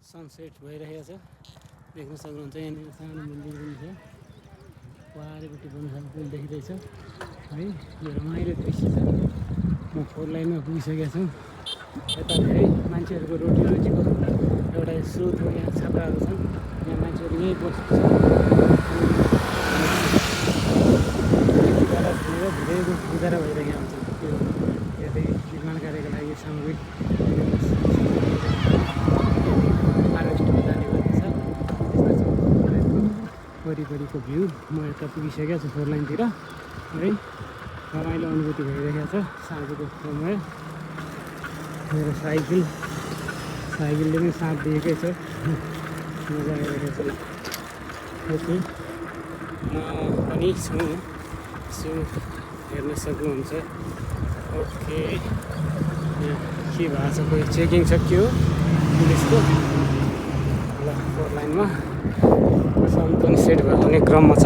Sunset भइरहेको छ देख्न सक्नुहुन्छ। यहाँनिर सानो मन्दिर पनि छ, पारिपट्टि बन्सान पुल देखिँदैछ है। यो रमाइलो दृश्य छ। म 4 लाइनमा पुगिसकेको छु। यता धेरै मान्छेहरूको रोजीरोटीको एउटा स्रोत हो। यहाँ छात्राहरू छन्, यहाँ मान्छेहरू यहीँ बस्छ। धेरैको गुजारा भइरहेको हुन्छ। त्यो यतै निर्माण कार्यको लागि सामग्री हार्भेस्टमा जाने गर्दछ। वरिपरिको भ्यू म यता पुगिसकेको छु 4 लाइनतिर है। रमाइलो अनुभूति भइरहेको छ साँझको समय। मेरो साइकलले पनि साथ दिएकै छ, मजा आइरहेको छ। ओके, म पनि छु यसो हेर्न सक्नुहुन्छ। ओके, यहाँ के भएको छ, कोही चेकिङ छ के हो पुलिसको। ल 4 लाइनमा सन पनि सेट हुने क्रममा छ।